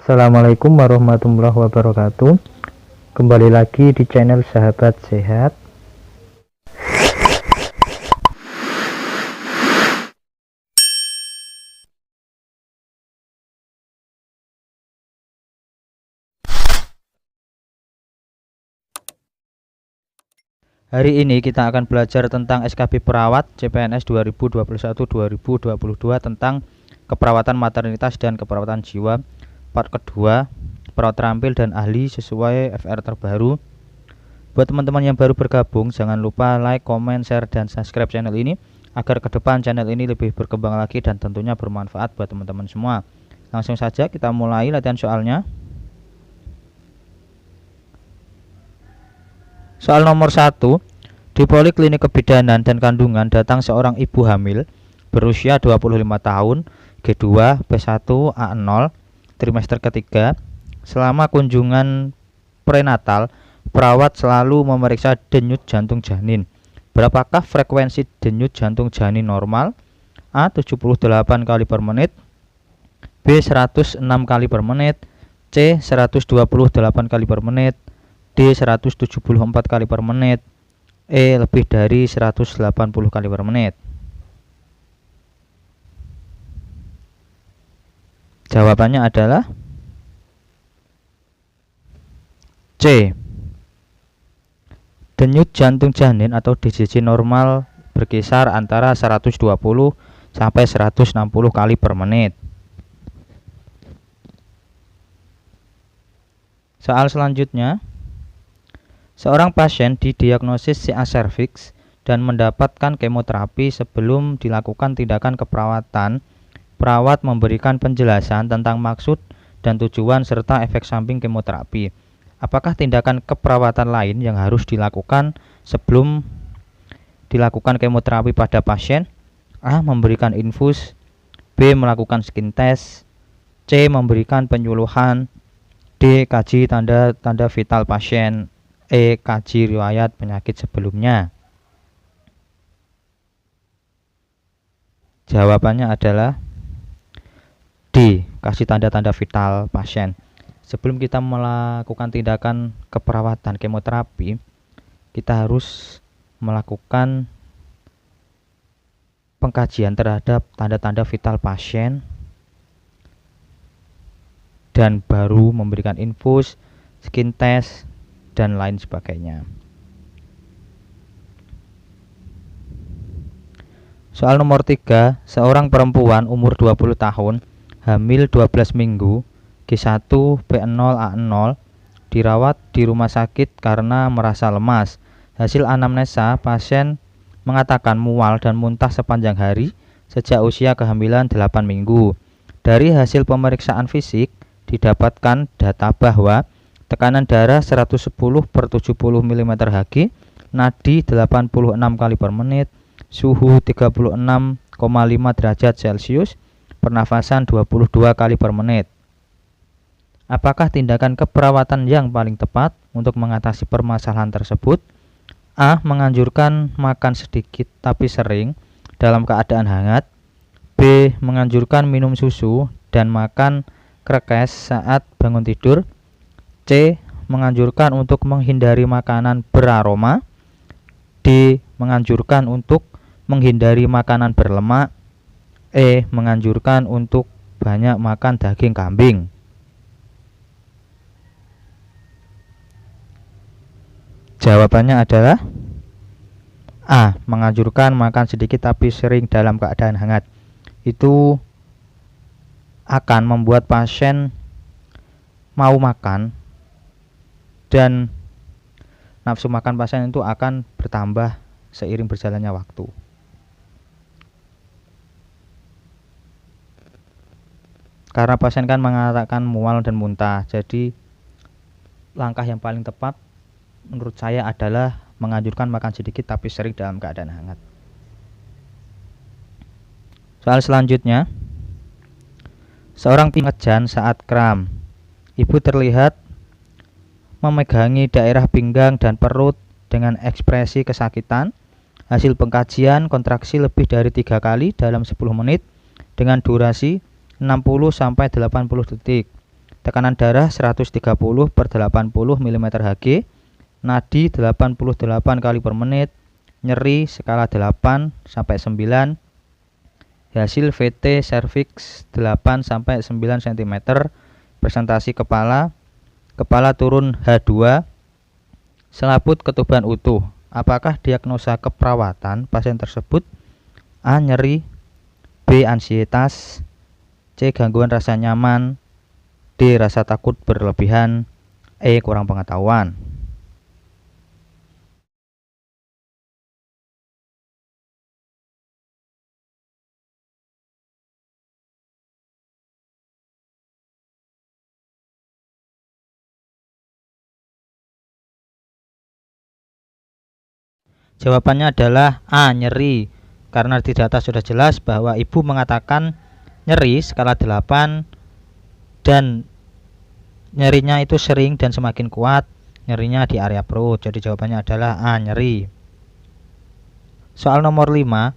Assalamualaikum warahmatullahi wabarakatuh. Kembali lagi di channel Sahabat Sehat. Hari ini kita akan belajar tentang SKB Perawat CPNS 2021-2022 tentang keperawatan maternitas dan keperawatan jiwa. Part kedua, perawat terampil dan ahli sesuai FR terbaru. Buat teman-teman yang baru bergabung, jangan lupa like, comment, share, dan subscribe channel ini agar ke depan channel ini lebih berkembang lagi dan tentunya bermanfaat buat teman-teman semua. Langsung saja kita mulai latihan soalnya. Soal nomor 1, di Poliklinik Kebidanan dan Kandungan datang seorang ibu hamil berusia 25 tahun, G2, B1, A0, trimester ketiga. Selama kunjungan prenatal, perawat selalu memeriksa denyut jantung janin. Berapakah frekuensi denyut jantung janin normal? A. 78 kali per menit, B. 106 kali per menit, C. 128 kali per menit, D. 174 kali per menit, E. lebih dari 180 kali per menit. Jawabannya adalah C. Denyut jantung janin atau DJJ normal berkisar antara 120 sampai 160 kali per menit. Soal selanjutnya, seorang pasien didiagnosis CA cervix dan mendapatkan kemoterapi. Sebelum dilakukan tindakan keperawatan, perawat memberikan penjelasan tentang maksud dan tujuan serta efek samping kemoterapi. Apakah tindakan keperawatan lain yang harus dilakukan sebelum dilakukan kemoterapi pada pasien? A. Memberikan infus, B. Melakukan skin test, C. Memberikan penyuluhan, D. Kaji tanda-tanda vital pasien, E. Kaji riwayat penyakit sebelumnya. Jawabannya adalah D. Kasih tanda-tanda vital pasien. Sebelum kita melakukan tindakan keperawatan kemoterapi, kita harus melakukan pengkajian terhadap tanda-tanda vital pasien dan baru memberikan infus, skin test, dan lain sebagainya. Soal nomor 3, seorang perempuan umur 20 tahun, hamil 12 minggu, G1, B0, A0, dirawat di rumah sakit karena merasa lemas. Hasil anamnesa, pasien mengatakan mual dan muntah sepanjang hari sejak usia kehamilan 8 minggu. Dari hasil pemeriksaan fisik, didapatkan data bahwa tekanan darah 110 per 70 mm Hg, nadi 86 kali per menit, suhu 36,5 derajat Celcius, pernafasan 22 kali per menit. Apakah tindakan keperawatan yang paling tepat untuk mengatasi permasalahan tersebut? A. Menganjurkan makan sedikit tapi sering dalam keadaan hangat, B. Menganjurkan minum susu dan makan krekes saat bangun tidur, C. Menganjurkan untuk menghindari makanan beraroma, D. Menganjurkan untuk menghindari makanan berlemak, E. Menganjurkan untuk banyak makan daging kambing. Jawabannya adalah A. Menganjurkan makan sedikit tapi sering dalam keadaan hangat. Itu akan membuat pasien mau makan dan nafsu makan pasien itu akan bertambah seiring berjalannya waktu. Karena pasien kan mengatakan mual dan muntah, jadi langkah yang paling tepat menurut saya adalah menganjurkan makan sedikit tapi sering dalam keadaan hangat. Soal selanjutnya, seorang pengejan saat kram. Ibu terlihat memegangi daerah pinggang dan perut dengan ekspresi kesakitan. Hasil pengkajian, kontraksi lebih dari 3 kali dalam 10 menit dengan durasi 60 sampai 80 detik. tekanan darah 130/80 mm Hg, nadi 88 kali per menit, nyeri skala 8 sampai 9, hasil VT serviks 8 sampai 9 cm, presentasi kepala, kepala turun H2, selaput ketuban utuh. Apakah diagnosa keperawatan pasien tersebut? A. Nyeri, B. Ansietas, C. Gangguan rasa nyaman, D. Rasa takut berlebihan, E. Kurang pengetahuan. Jawabannya adalah A. Nyeri. Karena di data sudah jelas bahwa ibu mengatakan nyeri skala 8 dan nyerinya itu sering dan semakin kuat, nyerinya di area perut. Jadi jawabannya adalah A. Nyeri. Soal nomor 5.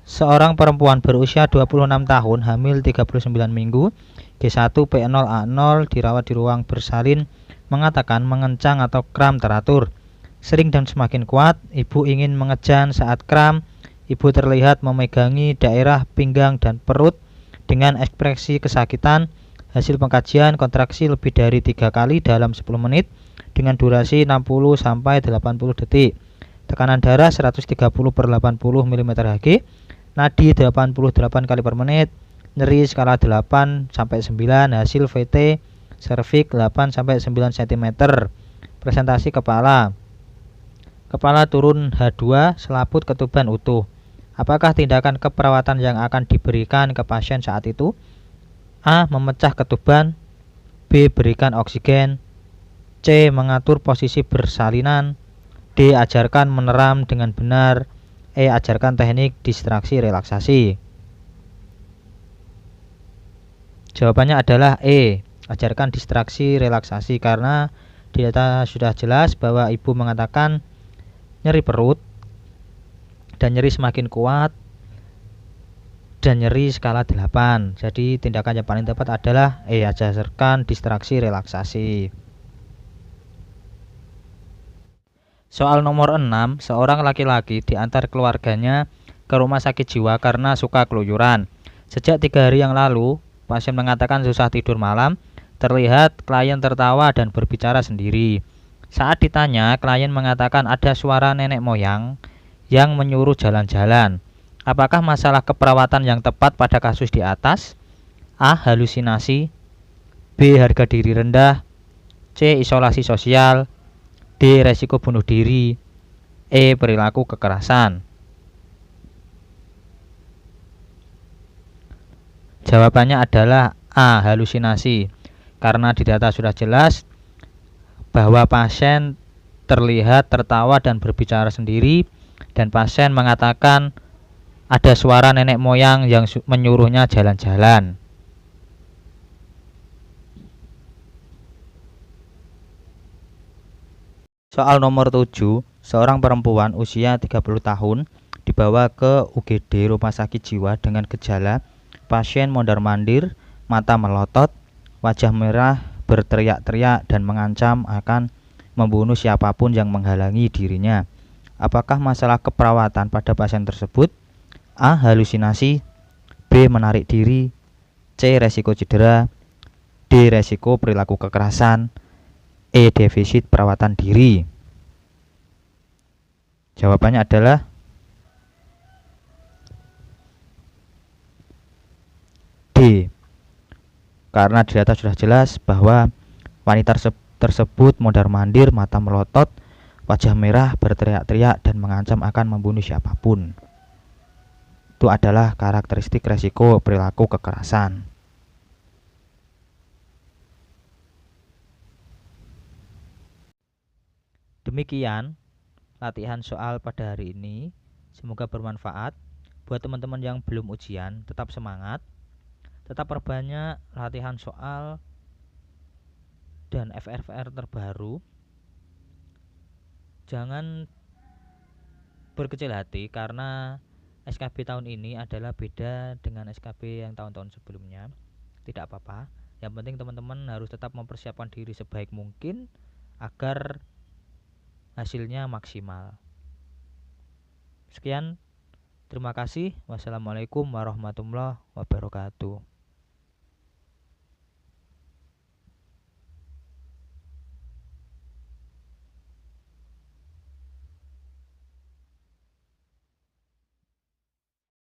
Seorang perempuan berusia 26 tahun, hamil 39 minggu, G1 P0 A0, dirawat di ruang bersalin, mengatakan mengencang atau kram teratur, sering dan semakin kuat. Ibu ingin mengejan saat kram. Ibu terlihat memegangi daerah pinggang dan perut dengan ekspresi kesakitan. Hasil pengkajian, kontraksi lebih dari 3 kali dalam 10 menit dengan durasi 60 sampai 80 detik. Tekanan darah 130/80 mm Hg, nadi 88 kali per menit, nyeri skala 8 sampai 9, hasil VT serviks 8 sampai 9 cm, presentasi kepala, kepala turun H2, selaput ketuban utuh. Apakah tindakan keperawatan yang akan diberikan ke pasien saat itu? A. Memecah ketuban, B. Berikan oksigen, C. Mengatur posisi bersalinan, D. Ajarkan meneram dengan benar, E. Ajarkan teknik distraksi relaksasi. Jawabannya adalah E. Ajarkan distraksi relaksasi, karena di data sudah jelas bahwa ibu mengatakan nyeri perut dan nyeri semakin kuat dan nyeri skala 8. Jadi tindakan yang paling tepat adalah E. Ajarkan distraksi relaksasi. Soal nomor 6. Seorang laki-laki diantar keluarganya ke rumah sakit jiwa karena suka keluyuran. Sejak 3 hari yang lalu, pasien mengatakan susah tidur malam, terlihat klien tertawa dan berbicara sendiri. Saat ditanya, klien mengatakan ada suara nenek moyang yang menyuruh jalan-jalan. Apakah masalah keperawatan yang tepat pada kasus di atas? A. Halusinasi, B. Harga diri rendah, C. Isolasi sosial, D. Resiko bunuh diri, E. Perilaku kekerasan. Jawabannya adalah A. Halusinasi. Karena di data sudah jelas bahwa pasien terlihat tertawa dan berbicara sendiri, dan pasien mengatakan ada suara nenek moyang yang menyuruhnya jalan-jalan. Soal nomor 7. Seorang perempuan usia 30 tahun dibawa ke UGD rumah sakit jiwa dengan gejala pasien mondar-mandir, mata melotot, wajah merah, berteriak-teriak dan mengancam akan membunuh siapapun yang menghalangi dirinya. Apakah masalah keperawatan pada pasien tersebut? A. Halusinasi, B. Menarik diri, C. Resiko cedera, D. Resiko perilaku kekerasan, E. Defisit perawatan diri. Jawabannya adalah D. Karena di data sudah jelas bahwa wanita tersebut mondar-mandir, mata melotot, wajah merah, berteriak-teriak dan mengancam akan membunuh siapapun. Itu adalah karakteristik resiko perilaku kekerasan. Demikian latihan soal pada hari ini. Semoga bermanfaat. Buat teman-teman yang belum ujian, tetap semangat, tetap perbanyak latihan soal dan FR terbaru. Jangan berkecil hati karena SKB tahun ini adalah beda dengan SKB yang tahun-tahun sebelumnya. Tidak apa-apa. Yang penting teman-teman harus tetap mempersiapkan diri sebaik mungkin agar hasilnya maksimal. Sekian, terima kasih. Wassalamualaikum warahmatullahi wabarakatuh.